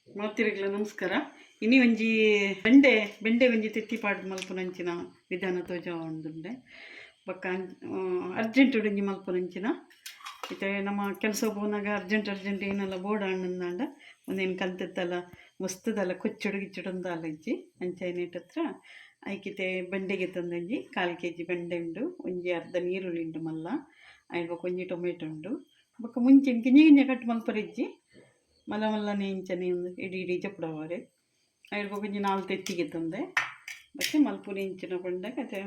ಮಾತಿರಿಗ್ಲ ನಮಸ್ಕಾರ. ಇನಿ ಒಂಜಿ ಬೆಂಡೆ ಬೆಂಡೆ ಒಂಜಿ ತೆತ್ತಿ ಪಾಡ್ದು ಮಲ್ಪುನಂಚಿನ ವಿಧಾನ ತೋಜ ಉಂಡುಂಡೆ ಬೊಕ್ಕ ಅರ್ಜೆಂಟ್ ಒಂಜಿ ಮಲ್ಪುನಂಚಿನ ಇತ್ತೆ ನಮ್ಮ ಕೆಲಸ ಪೋನಾಗ ಅರ್ಜೆಂಟ್ ಏನೆಲ್ಲ ಬೋರ್ಡ್ ಹಣ್ಣಂದಾಂಡ ಒಂದೇನು ಕಲ್ತೆತ್ತಲ್ಲ ಮಸ್ತದಲ್ಲ ಕೊಚ್ಚುಡು ಗಿಚ್ಚುಡು ಒಂದಲ್ಲ ಇಜ್ಜಿ ಅಂಚೈನೇಟ್ ಹತ್ರ ಐಕಿತೆ ಬೆಂಡೆಗೆ ತಂದಂಜಿ 1/4 kg ಬೆಂಡೆ ಉಂಡು, ಒಂಜಿ ಅರ್ಧ ನೀರುಳ್ಳಿ ಉಂಡು ಮಲ್ಲ ಐಡ್ ಬೊಕ ಒಂಜಿ ಟೊಮೆಟೊ ಉಂಡು ಬೊಕ ಮುಂಚಿನ ಗಿಂಜ ಕಟ್ ಮಲ್ಪರಿಜ್ಜಿ ಮಲ್ಲ ಮಲ್ಲನೆ ಇಂಚನೆ ಒಂದು ಇಡೀ ಚಪ್ಪಡವಾರೆ ಐಡ್ ಬೊಕ ಒಂಜಿ 4 ತೆತ್ತಿಗೆ ತಂದೆ ಮತ್ತೆ ಮಲ್ಪುನ ಇಂಚಿನ ಪಂಡ ಕತೆ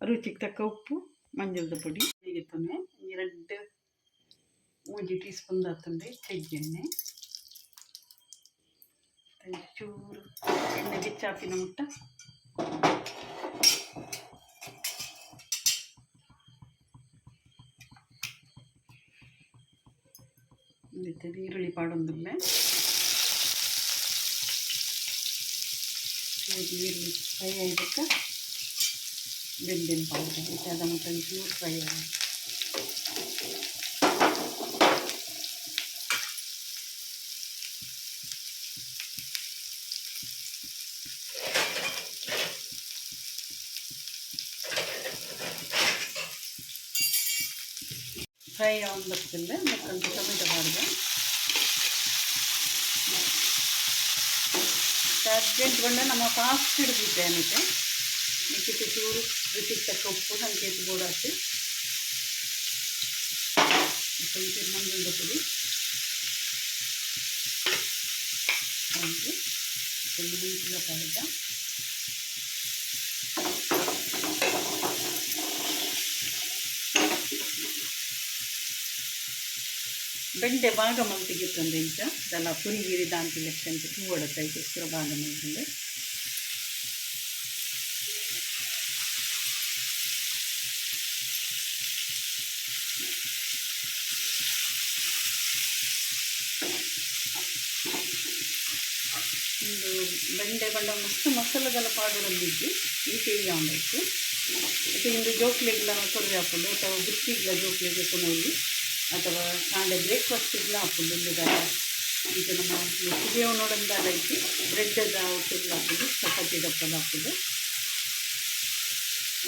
ರುಚಿಗೆ ತಕ್ಕ ಉಪ್ಪು ಮಂಜಳದ ಪುಡಿ ಹೀಗೆ ತಂದೆ 2 ಟೀ ಸ್ಪೂನ್ ಆತಂದೆ ಎಣ್ಣೆ ಚೂರು ಎಣ್ಣೆ ಬೆಚ್ಚಾಪಿನ ಮುಟ್ಟ ಈರುಳ್ಳಿ ಪಾಡೊಂದಿಲ್ಲ ಈರುಳ್ಳಿ ಫ್ರೈ ಆಯ್ದಕ್ಕ ಬೆಂದಿನ ಪೌಡರ್ ಇಟ್ಟಾದ ಮತ್ತು ಚೂರು ಫ್ರೈ ಆಗಿ ಫ್ರೈ ಆನ್ ಬರ್ತಂದೆ ಮತ್ತೊಂದು ಟೊಮೆಟೊ ಮಾಡಿದೆ ಅರ್ಜೆಂಟ್ ಬಂದ ನಮ್ಮ ಫಾಸ್ಟ್ ಹಿಡಿದಿದ್ದೆ ಅನ್ನಿತೆ ಮಿಕ್ಕಿತ್ತು ಚೂರು ರುಚಿಗೆ ತಕ್ಕ ಉಪ್ಪು ನನಗೆ ಬೋರ್ಡ್ ಹಾಕಿ కొంచెం ಮಂಜುಂಡ ಪುಡಿ ಒಂದು ಮೆಣಸಿನ ಪಾಯಸ ಬೆಂಡೆ ಭಾಗ ಮಲ್ತಿಗೆ ತಂದೆ ಇಂಚ ಅದೆಲ್ಲ ಪುರಿಗಿರಿ ದಾಂತಿ ಲೆಕ್ಕ ಅಂತ ಹೂವಡತ್ತೈಗೋಸ್ಕರ ಭಾಗ ಮಲ್ತಂದೆ ಒಂದು ಬೆಂಡೆ ಬಂಡ ಮಸ್ತ್ ಮಸಾಲೆಗಳ ಪಾಡೊಂದಿದ್ದು ಈ ಕೇಳಿ ಆಂಬೇಕು ಮತ್ತು ಇಂದು ಜೋಕ್ಲೆಗ್ಲ ಕೊರ್ರೆ ಹಾಕೊಂಡು ಅಥವಾ ಬುತ್ತಿಗ್ಲ ಜೋಕ್ಲೆಗೆ ಕೊನೆಯಲ್ಲಿ ಅಥವಾ ನಾಳೆ ಬ್ರೇಕ್ಫಾಸ್ಟಿಗ್ಲ ಹಾಕೊಂಡು ಇಲ್ಲದಾಗ ಈಗ ನಮ್ಮ ಮುಟ್ಟಿಗೆ ನೋಡೋದಾದ ಐತಿ ಬ್ರೆಡ್ಡದ ಔಟೆಲ್ಲ ಹಾಕೊಂಡು ಚಪಾತಿ ದಪ್ಪದ ಹಾಕೊಂಡು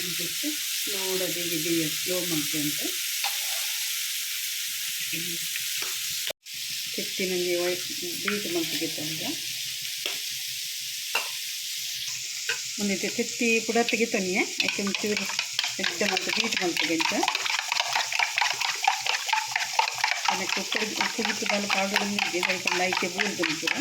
ಅಂತಿಟ್ಟು ಸ್ಲೋಡಾಗಿ ಬೇಯ ಸ್ಲೋ ಮಾಡ್ತೆ ಅಂತ ಕೆತ್ತಿನಲ್ಲಿ ಬೀಟ್ ಮಾಡ್ತಿಗೆ ತಂದ ಒಂದಿಟ್ಟು ಕೆತ್ತಿ ಪುಡ ತೆಗಿತಾನೆ ಯಾಕೆ ಒಂಚೂರು ಹೆಚ್ಚ ಮತ್ತು ಬೀಟ್ ಮಾಡ್ತಿಗೆ ಅಂತ ಅದಕ್ಕೆ ಉಪ್ಪು ಬಿಟ್ಟದಲ್ಲ ಪೌಡರ್ ಇದೆ ಸ್ವಲ್ಪ ಲೈಕೆ ಬೂಲ್ ಬಂದಿರ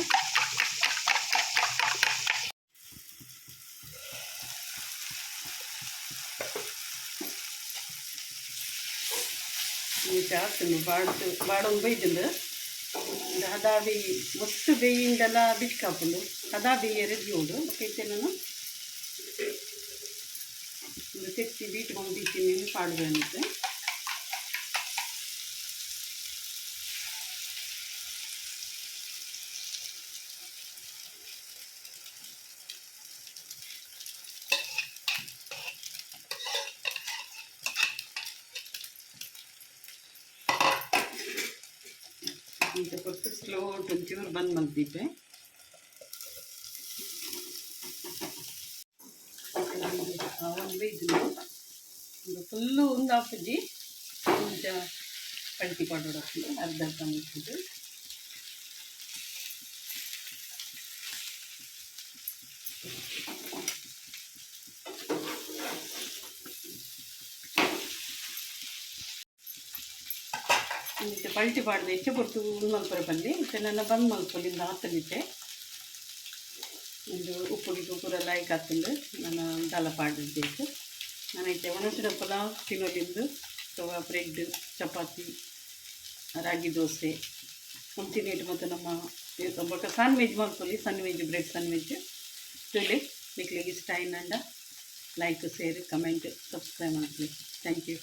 ಜಾಸ್ತಿ ಬಾಡೊಂದು ಬೈದಿಂದ ಅದಾ ಬೇಯಿ ಮಸ್ತ್ ಬೇಯಿಂದೆಲ್ಲ ಬಿಟ್ಕಾಪುಂಡು ಅದಾ ಬೇಯರೆ ಜೋಡು ಕೈತೆ ನಾನು ಒಂದು ತೆತ್ತಿ ಬೀಟ್ ಬಂದಿದ್ದೀನಿ ಪಾಡುವೆ ಅನ್ನಿತ್ತೆ ಈಗ ಕೊಟ್ಟು ಸ್ಲೋ ಒಂಚೂರು ಬಂದ್ ಮಲ್ತಿದ್ದೆ ಒಂದು ಬೇಯ್ದು ಒಂದು ಫುಲ್ಲು ಒಂದು ಹಾಫ್ಜಿ ಕೊಂಚ ಕಳ್ತಿ ಪೌಡರ್ ಹಾಕಿದ್ದು ಅರ್ಧ ಮುಚ್ಚಿದ್ದು ಮತ್ತೆ ಪಲ್ಟಿ ಪಾಡ್ದು ಹೆಚ್ಚು ಕೊಟ್ಟು ಮಲ್ಪರ ಬಂದು ಮತ್ತು ನನ್ನ ಬಂದು ಮಲ್ಪಲ್ಲಿಂದ ಹಾತಲಿದ್ದೆ ಒಂದು ಉಪ್ಪುಡಿಗೆ ಪೂರ ಲೈಕ್ ಹಾಕೊಂಡು ನಾನು ದಾಲ ಪಾಡಿದ್ದೆವು ನಾನೈತೆ ಒಣಸಿದ ಪಲಾವ್ ತಿನ್ನೋಲಿಂದು ಅಥವಾ ಬ್ರೆಡ್ ಚಪಾತಿ ರಾಗಿ ದೋಸೆ ಮುಂಚಿನೇಟು ಮತ್ತು ನಮ್ಮ ಬೊಕ್ಕ ಸ್ಯಾಂಡ್ವಿಚ್ ಮಲ್ಪಲ್ಲಿ ಸ್ಯಾಂಡ್ವಿಚ್ ಬ್ರೆಡ್ ಸ್ಯಾಂಡ್ವಿಚ್ ತೊಲೆ ನಿಕ್ಲಿಗೆ ಇಷ್ಟ ಆಯ್ನಂಡ ಲೈಕ್ ಶೇರ್ ಕಮೆಂಟ್ ಸಬ್ಸ್ಕ್ರೈಬ್ ಮಾಡಲಿ. Thank you.